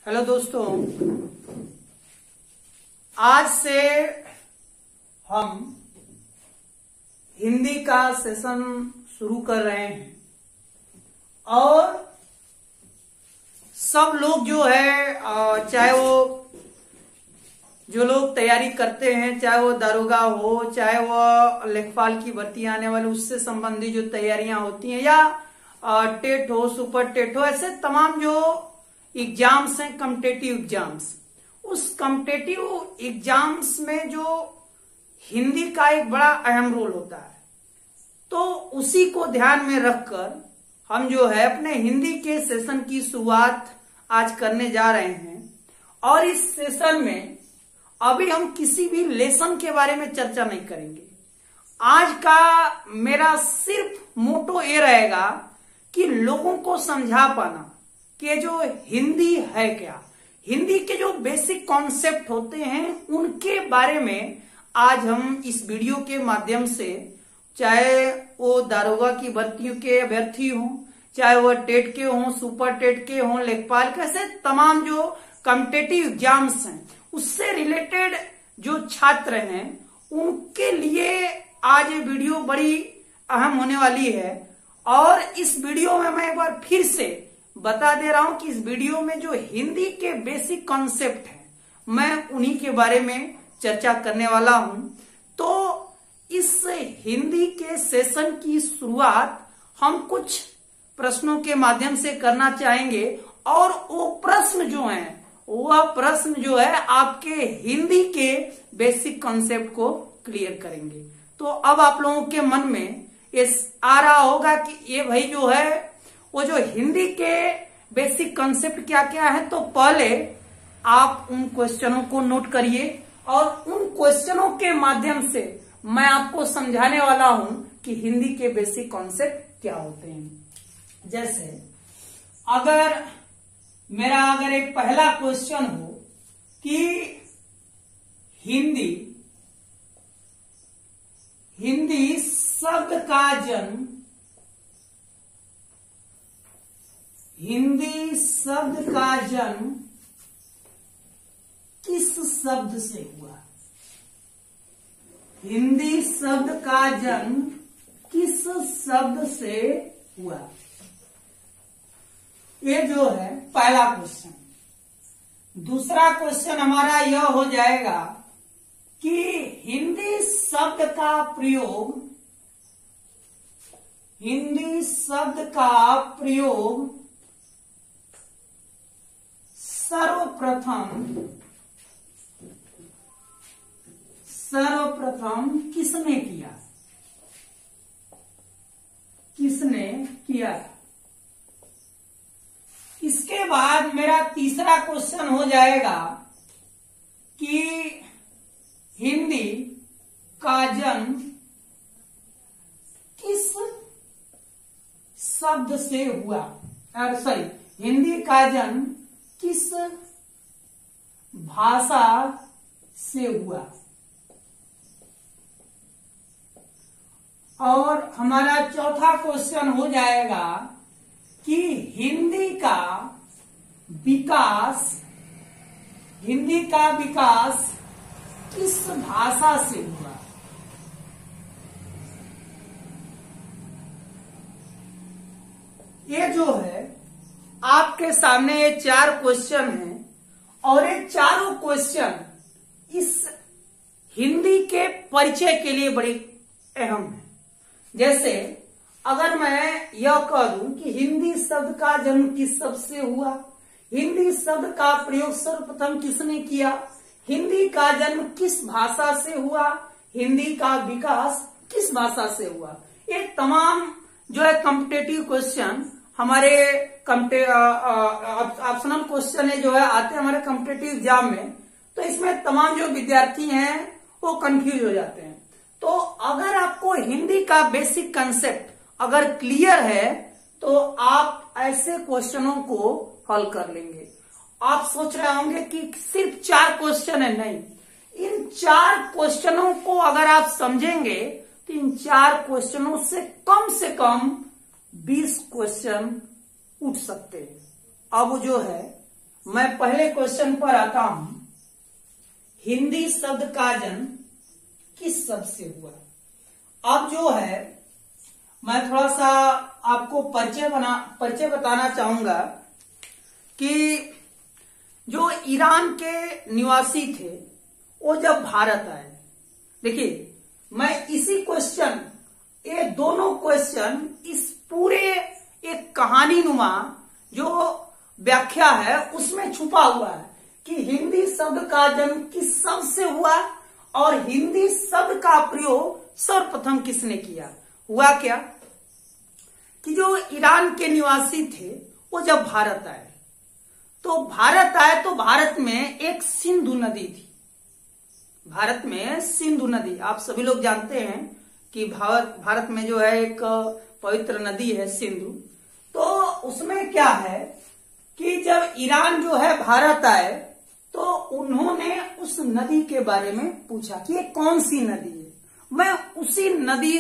Hello दोस्तों, आज से हम हिंदी का सेशन शुरू कर रहे हैं और सब लोग जो है चाहे वो जो लोग तैयारी करते हैं, चाहे वो दारोगा हो, चाहे वो लेखपाल की भर्ती आने वाली उससे संबंधित जो तैयारियां होती हैं, या टेट हो, सुपर टेट हो, ऐसे तमाम जो एग्जाम्स हैं, कॉम्पिटेटिव एग्जाम्स, उस कॉम्पिटेटिव एग्जाम्स में जो हिंदी का एक बड़ा अहम रोल होता है, तो उसी को ध्यान में रखकर हम जो है अपने हिंदी के सेशन की शुरुआत आज करने जा रहे हैं। और इस सेशन में अभी हम किसी भी लेसन के बारे में चर्चा नहीं करेंगे। आज का मेरा सिर्फ मोटो ये रहेगा कि लोगों को समझा पाना कि जो हिंदी है क्या, हिंदी के जो बेसिक कॉन्सेप्ट होते हैं उनके बारे में आज हम इस वीडियो के माध्यम से, चाहे वो दारोगा की भर्तियों के अभ्यर्थी हों, चाहे वो टेट के हों, सुपर टेट के हों, लेखपाल के, ऐसे तमाम जो कॉम्पिटेटिव एग्जाम्स हैं उससे रिलेटेड जो छात्र हैं उनके लिए आज ये वीडियो बड़ी अहम होने वाली है। और इस वीडियो में मैं एक बार फिर से बता दे रहा हूं कि इस वीडियो में जो हिंदी के बेसिक कॉन्सेप्ट हैं मैं उन्हीं के बारे में चर्चा करने वाला हूं। तो इस हिंदी के सेशन की शुरुआत हम कुछ प्रश्नों के माध्यम से करना चाहेंगे और वो प्रश्न जो हैं, वह प्रश्न जो है आपके हिंदी के बेसिक कॉन्सेप्ट को क्लियर करेंगे। तो अब आप लोगों के मन में ये आ रहा होगा कि ये भाई जो है वो जो हिंदी के बेसिक कॉन्सेप्ट क्या क्या है। तो पहले आप उन क्वेश्चनों को नोट करिए और उन क्वेश्चनों के माध्यम से मैं आपको समझाने वाला हूं कि हिंदी के बेसिक कॉन्सेप्ट क्या होते हैं। जैसे अगर एक पहला क्वेश्चन हो कि हिंदी शब्द का जन्म, हिंदी शब्द का जन्म किस शब्द से हुआ? हिंदी शब्द का जन्म किस शब्द से हुआ? ये जो है पहला क्वेश्चन। दूसरा क्वेश्चन हमारा यह हो जाएगा कि हिंदी शब्द का प्रयोग, हिंदी शब्द का प्रयोग सर्वप्रथम किसने किया? किसने किया? इसके बाद मेरा तीसरा क्वेश्चन हो जाएगा कि हिंदी का जन्म किस शब्द से हुआ? हिंदी का जन्म किस भाषा से हुआ? और हमारा चौथा क्वेश्चन हो जाएगा कि हिंदी का विकास किस भाषा से हुआ? ये जो है आपके सामने ये 4 क्वेश्चन हैं और ये चारों क्वेश्चन इस हिंदी के परिचय के लिए बड़े अहम है। जैसे अगर मैं यह कह दूं कि हिंदी शब्द का जन्म किस शब्द से हुआ, हिंदी शब्द का प्रयोग सर्वप्रथम किसने किया, हिंदी का जन्म किस भाषा से हुआ, हिंदी का विकास किस भाषा से हुआ, ये तमाम जो है कॉम्पिटेटिव क्वेश्चन हमारे ऑप्शनल क्वेश्चन है जो है आते हैं हमारे कॉम्पिटेटिव एग्जाम में। तो इसमें तमाम जो विद्यार्थी हैं वो कंफ्यूज हो जाते हैं। तो अगर आपको हिंदी का बेसिक कंसेप्ट अगर क्लियर है तो आप ऐसे क्वेश्चनों को हल कर लेंगे। आप सोच रहे होंगे कि सिर्फ 4 क्वेश्चन है, नहीं, इन 4 क्वेश्चनों को अगर आप समझेंगे तो इन 4 क्वेश्चनों से कम 20 क्वेश्चन उठ सकते हैं। अब जो है मैं पहले क्वेश्चन पर आता हूं। हिंदी शब्द का जन्म किस शब्द से हुआ? अब जो है मैं थोड़ा सा आपको परिचय बताना चाहूंगा कि जो ईरान के निवासी थे वो जब भारत आए, देखिए मैं इसी क्वेश्चन, ये दोनों क्वेश्चन इस पूरे एक कहानी नुमा जो व्याख्या है उसमें छुपा हुआ है कि हिंदी शब्द का जन्म किस शब्द से हुआ और हिंदी शब्द का प्रयोग सर्वप्रथम किसने किया। हुआ क्या कि जो ईरान के निवासी थे वो जब भारत आए तो भारत में एक सिंधु नदी थी। भारत में सिंधु नदी, आप सभी लोग जानते हैं कि भारत में जो है एक पवित्र नदी है सिंधु। तो उसमें क्या है कि जब ईरान जो है भारत आए तो उन्होंने उस नदी के बारे में पूछा कि ये कौन सी नदी है। मैं उसी नदी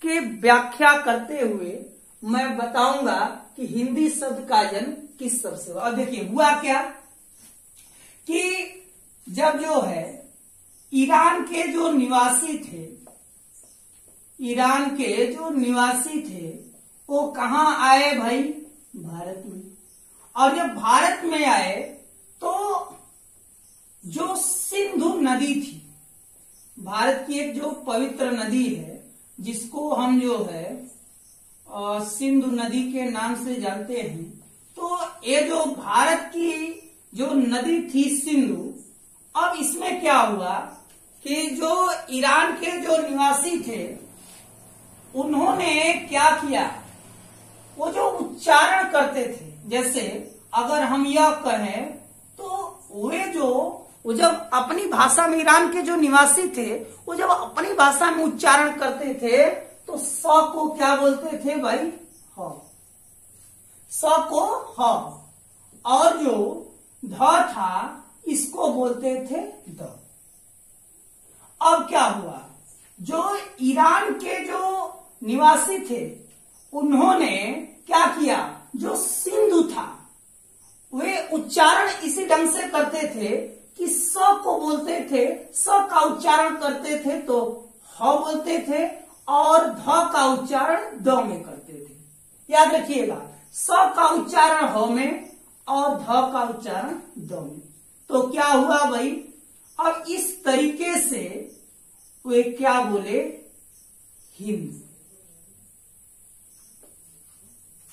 के व्याख्या करते हुए मैं बताऊंगा कि हिंदी शब्द का जन्म किस शब्द से हुआ। और देखिए हुआ क्या कि जब जो है ईरान के जो निवासी थे वो कहाँ आए भाई? भारत में। और जब भारत में आए तो जो सिंधु नदी थी, भारत की एक जो पवित्र नदी है जिसको हम जो है सिंधु नदी के नाम से जानते हैं, तो ये जो भारत की जो नदी थी सिंधु, अब इसमें क्या हुआ कि जो ईरान के जो निवासी थे उन्होंने क्या किया, वो जो उच्चारण करते थे, जैसे अगर हम यह कहें तो वो जब अपनी भाषा में, ईरान के जो निवासी थे वो जब अपनी भाषा में उच्चारण करते थे तो स को क्या बोलते थे भाई? ह। स को ह, और जो ध था इसको बोलते थे द। अब क्या हुआ, जो ईरान के जो निवासी थे उन्होंने क्या किया, जो सिंधु था वे उच्चारण इसी ढंग से करते थे कि स को बोलते थे, स का उच्चारण करते थे तो ह बोलते थे और ध का उच्चारण द में करते थे। याद रखिएगा, स का उच्चारण ह में और ध का उच्चारण द में। तो क्या हुआ भाई, अब इस तरीके से वे क्या बोले? हिंद।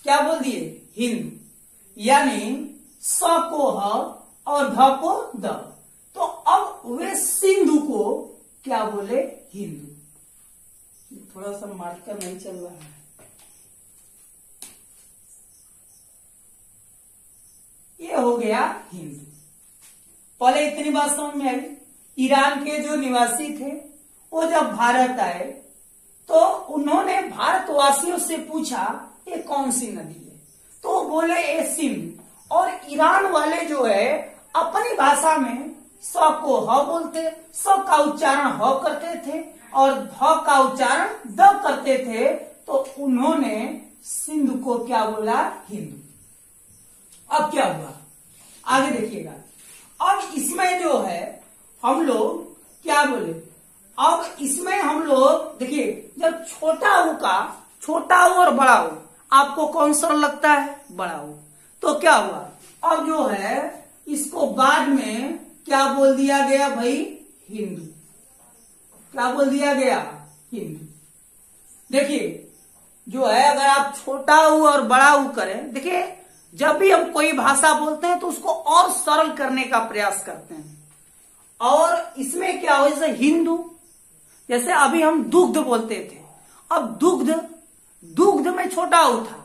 क्या बोल दिए? हिंद। यानी स को ह और ध को द। तो अब वे सिंधु को क्या बोले? हिंदू। थोड़ा सा मार्कर नहीं चल रहा है। ये हो गया हिंदू। पहले इतनी बात समझ में आई। ईरान के जो निवासी थे वो जब भारत आए तो उन्होंने भारतवासियों से पूछा ये कौन सी नदी है, तो बोले ये सिंधु। और ईरान वाले जो है अपनी भाषा में स को ह बोलते, स का उच्चारण ह करते थे और ध का उच्चारण द करते थे, तो उन्होंने सिंधु को क्या बोला? हिंदू। अब क्या हुआ आगे देखिएगा। अब इसमें जो है हम लोग क्या बोले, अब इसमें हम लोग देखिए, जब छोटा हो और बड़ा हो, आपको कौन सरल लगता है? बड़ा हो। तो क्या हुआ, अब जो है इसको बाद में क्या बोल दिया गया भाई? हिंदू। क्या बोल दिया गया? हिंदू। देखिए जो है, अगर आप छोटा ऊ और बड़ा ऊ करें, देखिए जब भी हम कोई भाषा बोलते हैं तो उसको और सरल करने का प्रयास करते हैं। और इसमें क्या हो, जैसे हिंदू, जैसे अभी हम दुग्ध बोलते थे, अब दुग्ध में छोटा ऊ था,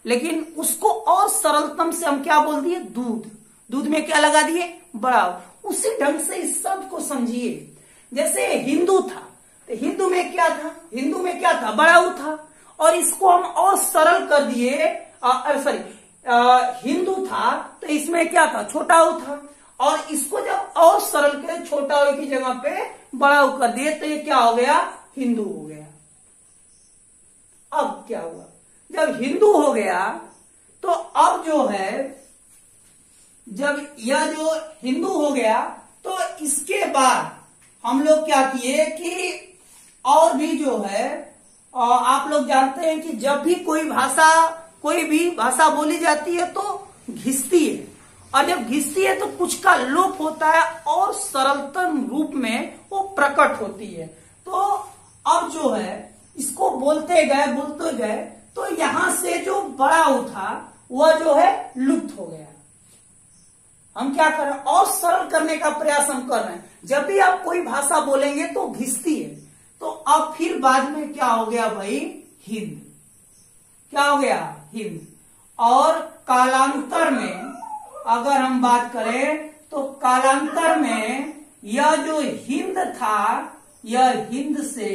लेकिन उसको और सरलतम से हम क्या बोल दिए? दूध। दूध में क्या लगा दिए? बड़ा ऊ। उसी ढंग से इस शब्द को समझिए। जैसे हिंदू था तो हिंदू में क्या था? हिंदू में क्या था? बड़ा ऊ था। और इसको हम और सरल कर दिए, हिंदू था तो इसमें क्या था? छोटा ऊ था। और इसको जब और सरल करे, छोटा ऊ की जगह पे बड़ा ऊ कर दिए, तो ये क्या हो गया? हिंदू हो गया। अब क्या हुआ, जब हिंदू हो गया तो अब जो है जब यह जो हिंदू हो गया तो इसके बाद हम लोग क्या किए कि और भी जो है आप लोग जानते हैं कि जब भी कोई भी भाषा बोली जाती है तो घिसती है, और जब घिसती है तो कुछ का लोप होता है और सरलतम रूप में वो प्रकट होती है। तो अब जो है इसको बोलते गए तो यहां से जो बड़ा ऊ था वह जो है लुप्त हो गया। हम क्या कर रहे हैं और सरल करने का प्रयास हम कर रहे हैं। जब भी आप कोई भाषा बोलेंगे तो घिसती है, तो अब फिर बाद में क्या हो गया भाई, हिंद। क्या हो गया, हिंद। और कालांतर में अगर हम बात करें तो कालांतर में यह जो हिंद था यह हिंद से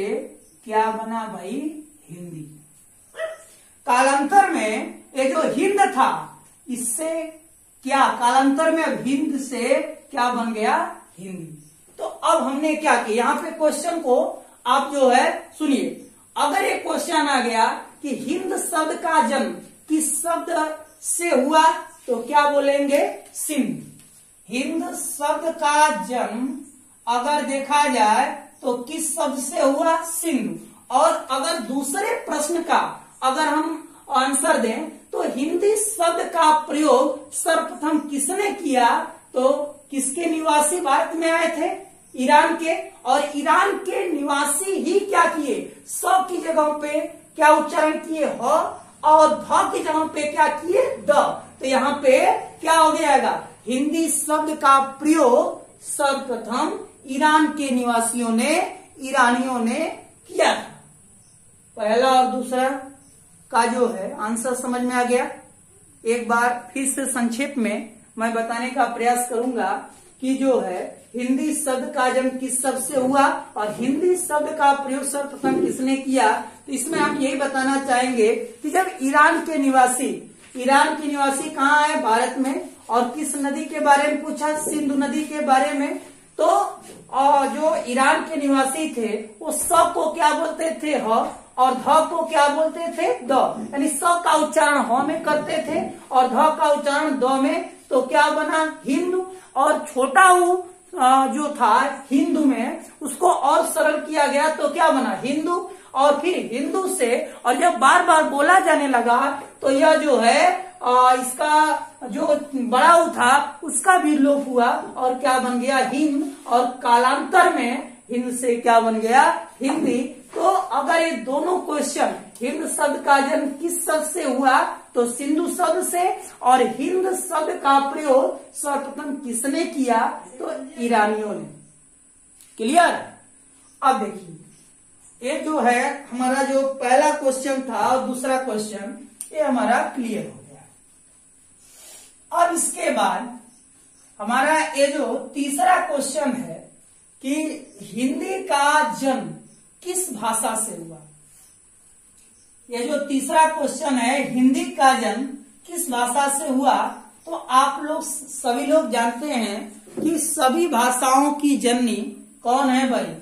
क्या बना भाई, हिंदी। कालांतर में ये जो हिंद था इससे क्या, कालांतर में अब हिंद से क्या बन गया, हिंदी। तो अब हमने क्या किया, यहां पे क्वेश्चन को आप जो है सुनिए। अगर एक क्वेश्चन आ गया कि हिंद शब्द का जन्म किस शब्द से हुआ तो क्या बोलेंगे, सिंध। हिंद शब्द का जन्म अगर देखा जाए तो किस शब्द से हुआ, सिंधु। और अगर दूसरे प्रश्न का अगर हम आंसर दें तो हिंदी शब्द का प्रयोग सर्वप्रथम किसने किया, तो किसके निवासी भारत में आए थे, ईरान के। और ईरान के निवासी ही क्या किए, स की जगह पे क्या उच्चारण किए, ह, और ध की जगह पे क्या किए, द। तो यहाँ पे क्या हो जाएगा, हिंदी शब्द का प्रयोग सर्वप्रथम ईरान के निवासियों ने, ईरानियों ने किया था। पहला और दूसरा का जो है आंसर समझ में आ गया। एक बार फिर से संक्षेप में मैं बताने का प्रयास करूंगा कि जो है हिंदी शब्द का जन्म किस शब्द से हुआ और हिंदी शब्द का प्रयोग सर्वप्रथम किसने किया। तो इसमें हम यही बताना चाहेंगे कि जब ईरान के निवासी कहाँ आए, भारत में, और किस नदी के बारे में पूछा, सिंधु नदी के बारे में। तो जो ईरान के निवासी थे वो स को क्या बोलते थे, ह, और ध को क्या बोलते थे, द। यानी स का उच्चारण ह में करते थे और ध का उच्चारण द में। तो क्या बना, हिंदू। और छोटा ऊ जो था हिंदू में उसको और सरल किया गया तो क्या बना, हिंदू। और फिर हिंदू से, और जब बार बार बोला जाने लगा तो यह जो है इसका जो बड़ा ऊ था उसका भी लोप हुआ और क्या बन गया, हिंद। और कालांतर में हिंद से क्या बन गया, हिंदी। तो अगर ये दोनों क्वेश्चन, हिंद शब्द का जन्म किस शब्द से हुआ तो सिंधु शब्द से, और हिंद शब्द का प्रयोग सर्वप्रथम किसने किया तो ईरानियों ने। क्लियर। अब देखिए ये जो है हमारा जो पहला क्वेश्चन था और दूसरा क्वेश्चन ये हमारा क्लियर हो गया। अब इसके बाद हमारा ये जो तीसरा क्वेश्चन है कि हिंदी का जन्म किस भाषा से हुआ। ये जो तीसरा क्वेश्चन है, हिंदी का जन्म किस भाषा से हुआ, तो आप लोग सभी लोग जानते हैं कि सभी भाषाओं की जननी कौन है भाई,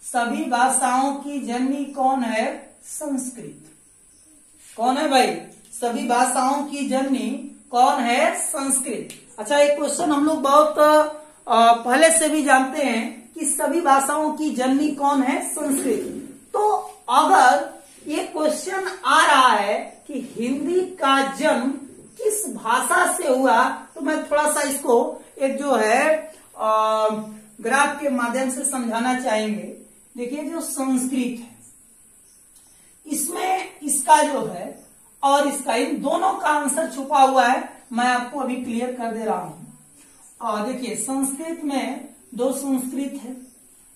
सभी भाषाओं की जननी कौन है, संस्कृत। कौन है भाई, सभी भाषाओं की जननी कौन है, संस्कृत। अच्छा एक क्वेश्चन हम लोग बहुत पहले से भी जानते हैं कि सभी भाषाओं की जननी कौन है, संस्कृत। तो अगर ये क्वेश्चन आ रहा है कि हिंदी का जन्म किस भाषा से हुआ, तो मैं थोड़ा सा इसको एक जो है ग्राफ के माध्यम से समझाना चाहेंगे। देखिए जो संस्कृत है इसमें इसका जो है और इसका, इन दोनों का आंसर छुपा हुआ है, मैं आपको अभी क्लियर कर दे रहा हूं। और देखिए संस्कृत में दो संस्कृत है,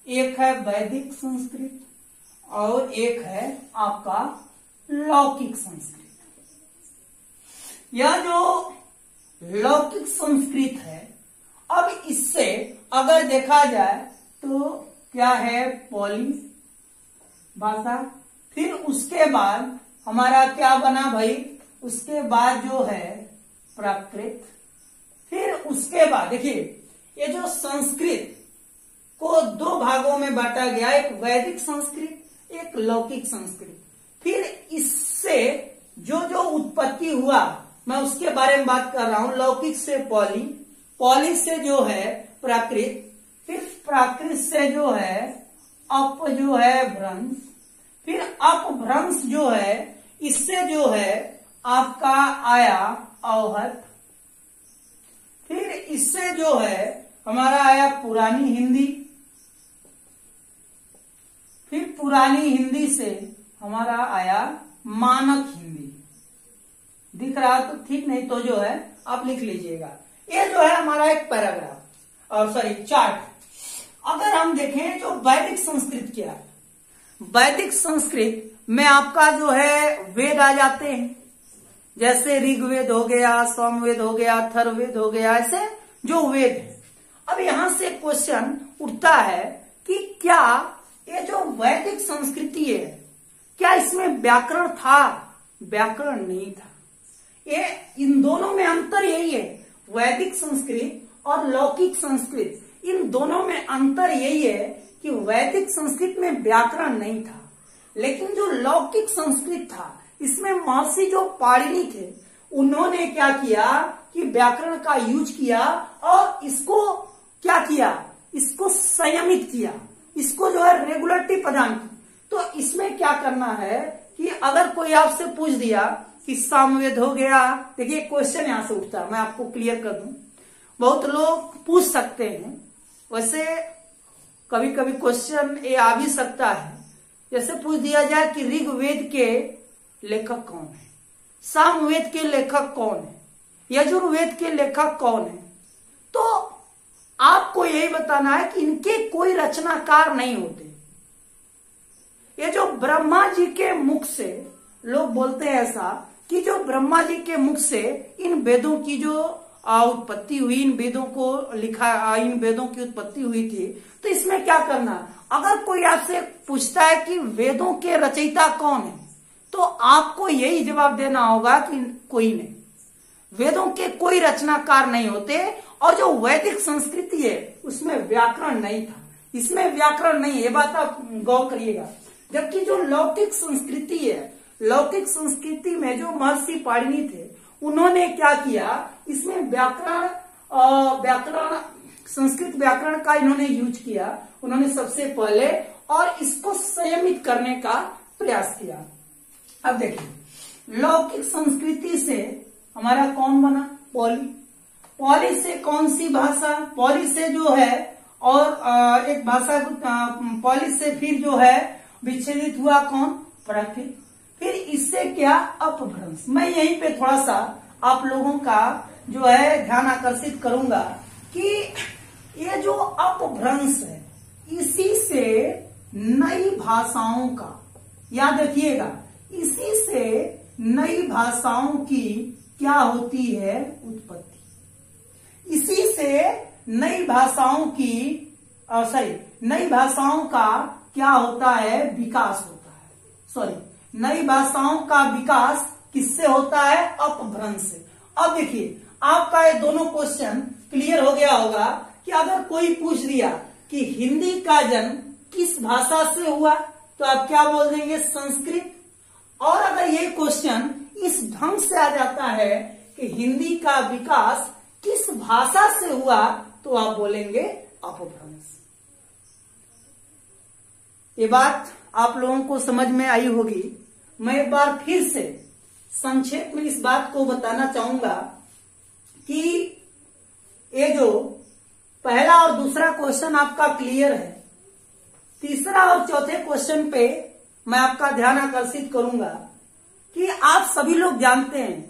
एक है वैदिक संस्कृत और एक है आपका लौकिक संस्कृत। यह जो लौकिक संस्कृत है, अब इससे अगर देखा जाए तो क्या है, पौली भाषा। फिर उसके बाद हमारा क्या बना भाई, उसके बाद जो है प्राकृत। फिर उसके बाद देखिए ये जो संस्कृत को दो भागों में बांटा गया, एक वैदिक संस्कृत एक लौकिक संस्कृत। फिर इससे जो जो उत्पत्ति हुआ मैं उसके बारे में बात कर रहा हूं। लौकिक से पौली, पॉली से जो है प्राकृत, फिर प्राकृत से जो है अपभ्रंश, फिर अपभ्रंश जो है इससे जो है आपका आया अवहट, फिर इससे जो है हमारा आया पुरानी हिंदी, फिर पुरानी हिंदी से हमारा आया मानक हिंदी। दिख रहा तो ठीक, नहीं तो जो है आप लिख लीजिएगा। ये जो है हमारा एक पैराग्राफ और सॉरी चार्ट। अगर हम देखें जो वैदिक संस्कृत क्या है, वैदिक संस्कृत में आपका जो है वेद आ जाते हैं, जैसे ऋग्वेद हो गया, सामवेद हो गया, अथर्ववेद हो गया, ऐसे जो वेद है। अब यहां से क्वेश्चन उठता है कि क्या ये जो वैदिक संस्कृति है क्या इसमें व्याकरण था? व्याकरण नहीं था। ये इन दोनों में अंतर यही है, वैदिक संस्कृत और लौकिक संस्कृत, इन दोनों में अंतर यही है कि वैदिक संस्कृत में व्याकरण नहीं था, लेकिन जो लौकिक संस्कृत था इसमें महर्षि जो पाणिनि थे उन्होंने क्या किया कि व्याकरण का यूज किया और इसको क्या किया, इसको संयमित किया, इसको जो है रेगुलरिटी प्रदान की। तो इसमें क्या करना है कि अगर कोई आपसे पूछ दिया कि सामवेद हो गया, देखिए क्वेश्चन यहां से उठता है, मैं आपको क्लियर कर दूं, बहुत लोग पूछ सकते हैं, वैसे कभी कभी क्वेश्चन ये आ भी सकता है, जैसे पूछ दिया जाए कि ऋग्वेद के लेखक कौन है, सामवेद के लेखक कौन है, यजुर्वेद के लेखक कौन है, तो आपको यही बताना है कि इनके कोई रचनाकार नहीं होते। ये जो ब्रह्मा जी के मुख से, लोग बोलते हैं ऐसा कि जो ब्रह्मा जी के मुख से इन वेदों की जो उत्पत्ति हुई, इन वेदों को लिखा, इन वेदों की उत्पत्ति हुई थी, तो इसमें क्या करना, अगर कोई आपसे पूछता है कि वेदों के रचयिता कौन है, तो आपको यही जवाब देना होगा कि कोई नहीं, वेदों के कोई रचनाकार नहीं होते। और जो वैदिक संस्कृति है उसमें व्याकरण नहीं था, इसमें व्याकरण नहीं है, ये बात आप गौर करिएगा। जबकि जो लौकिक संस्कृति है, लौकिक संस्कृति में जो महर्षि पाणिनि थे उन्होंने क्या किया, इसमें व्याकरण संस्कृत व्याकरण का इन्होंने यूज किया, उन्होंने सबसे पहले, और इसको संयमित करने का प्रयास किया। अब देखिए लौकिक संस्कृति से हमारा कौन बना, पॉली, पॉली से कौन सी भाषा, पॉली से जो है और एक भाषा, पॉली से फिर जो है विच्छेदित हुआ कौन, प्राकृत, फिर इससे क्या, अपभ्रंश। मैं यहीं पे थोड़ा सा आप लोगों का जो है ध्यान आकर्षित करूंगा कि ये जो अपभ्रंश है इसी से नई भाषाओं का, याद रखिएगा, इसी से नई भाषाओं की क्या होती है, उत्पत्ति, इसी से नई भाषाओं की नई भाषाओं का क्या होता है, विकास होता है। सॉरी, नई भाषाओं का विकास किससे होता है, अपभ्रंश से। अब देखिए आपका ये दोनों क्वेश्चन क्लियर हो गया होगा कि अगर कोई पूछ दिया कि हिंदी का जन्म किस भाषा से हुआ, तो आप क्या बोल देंगे, संस्कृत। और अगर ये क्वेश्चन इस ढंग से आ जाता है कि हिंदी का विकास किस भाषा से हुआ, तो आप बोलेंगे अपभ्रंश। ये बात आप लोगों को समझ में आई होगी। मैं एक बार फिर से संक्षेप में इस बात को बताना चाहूंगा कि ये जो पहला और दूसरा क्वेश्चन आपका क्लियर है, तीसरा और चौथे क्वेश्चन पे मैं आपका ध्यान आकर्षित करूंगा कि आप सभी लोग जानते हैं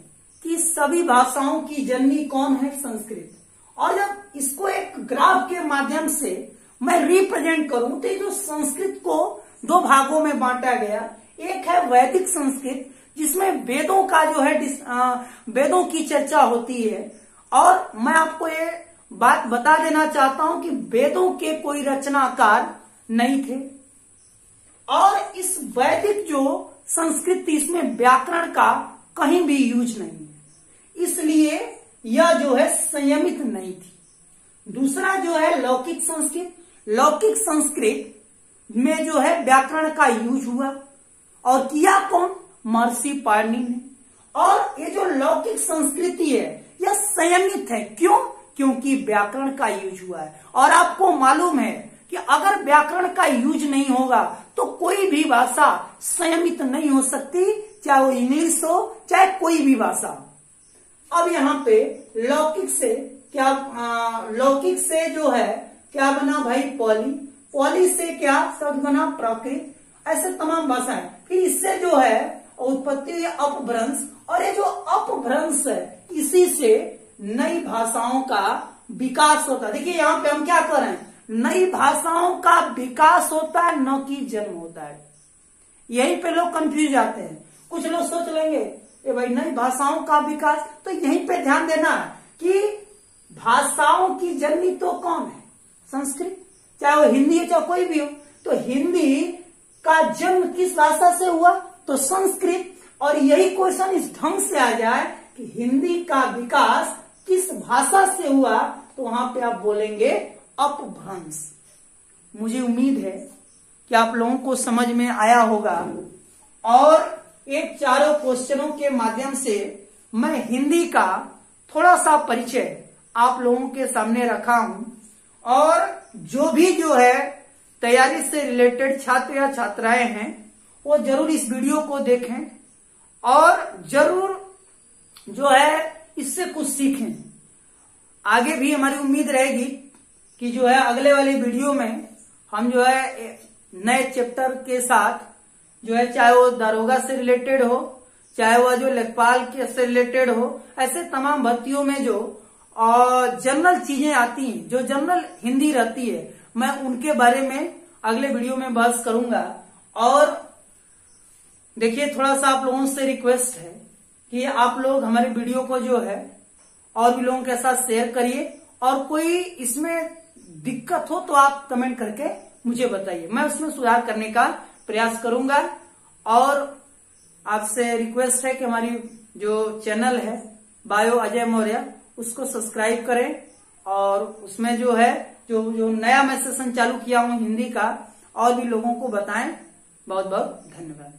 कि सभी भाषाओं की जननी कौन है, संस्कृत। और जब इसको एक ग्राफ के माध्यम से मैं रिप्रेजेंट करूं तो जो संस्कृत को दो भागों में बांटा गया, एक है वैदिक संस्कृत जिसमें वेदों का जो है वेदों की चर्चा होती है, और मैं आपको ये बात बता देना चाहता हूं कि वेदों के कोई रचनाकार नहीं थे। और इस वैदिक जो संस्कृति, इसमें व्याकरण का कहीं भी यूज नहीं है, इसलिए यह जो है संयमित नहीं थी। दूसरा जो है लौकिक संस्कृत, लौकिक संस्कृत में जो है व्याकरण का यूज हुआ और किया कौन, महर्षि पाणिनि ने। और ये जो लौकिक संस्कृति है यह संयमित है, क्यों, क्योंकि व्याकरण का यूज हुआ है। और आपको मालूम है कि अगर व्याकरण का यूज नहीं होगा तो कोई भी भाषा संयमित नहीं हो सकती, चाहे वो इंग्लिश हो चाहे कोई भी भाषा। अब यहाँ पे लौकिक से क्या, लौकिक से जो है क्या बना भाई पॉली, पॉली से क्या शब्द बना प्राकृत, ऐसे तमाम भाषाएं। फिर इससे जो है उत्पत्ति हुई अपभ्रंश, और ये जो अपभ्रंश है इसी से नई भाषाओं का विकास होता है। देखिए यहाँ पे हम क्या कर रहे हैं, नई भाषाओं का विकास होता है, न कि जन्म होता है। यहीं पे लोग कंफ्यूज आते हैं। कुछ लोग सोच लेंगे ये भाई नई भाषाओं का विकास, तो यहीं पे ध्यान देना है कि भाषाओं की जननी तो कौन है, संस्कृत, चाहे वो हिंदी हो चाहे कोई भी हो। तो हिंदी का जन्म किस भाषा से हुआ, तो संस्कृत। और यही क्वेश्चन इस ढंग से आ जाए कि हिंदी का विकास किस भाषा से हुआ, तो वहां पे आप बोलेंगे अपभ्रंश। मुझे उम्मीद है कि आप लोगों को समझ में आया होगा। और एक चारों क्वेश्चनों के माध्यम से मैं हिंदी का थोड़ा सा परिचय आप लोगों के सामने रखा हूं। और जो है तैयारी से रिलेटेड छात्र या छात्राएं हैं वो जरूर इस वीडियो को देखें और जरूर जो है इससे कुछ सीखें। आगे भी हमारी उम्मीद रहेगी कि जो है अगले वाली वीडियो में हम जो है नए चैप्टर के साथ जो है, चाहे वो दारोगा से रिलेटेड हो, चाहे वो जो लेखपाल के से रिलेटेड हो, ऐसे तमाम भर्तियों में जो जनरल चीजें आती हैं, जो जनरल हिंदी रहती है, मैं उनके बारे में अगले वीडियो में बहस करूंगा। और देखिए थोड़ा सा आप लोगों से रिक्वेस्ट है कि आप लोग हमारे वीडियो को जो है और भी लोगों के साथ शेयर करिए, और कोई इसमें दिक्कत हो तो आप कमेंट करके मुझे बताइए, मैं उसमें सुधार करने का प्रयास करूंगा। और आपसे रिक्वेस्ट है कि हमारी जो चैनल है बायो अजय मौर्य, उसको सब्सक्राइब करें, और उसमें जो है जो नया मैं सेशन चालू किया हूं हिंदी का, और भी लोगों को बताएं। बहुत बहुत धन्यवाद।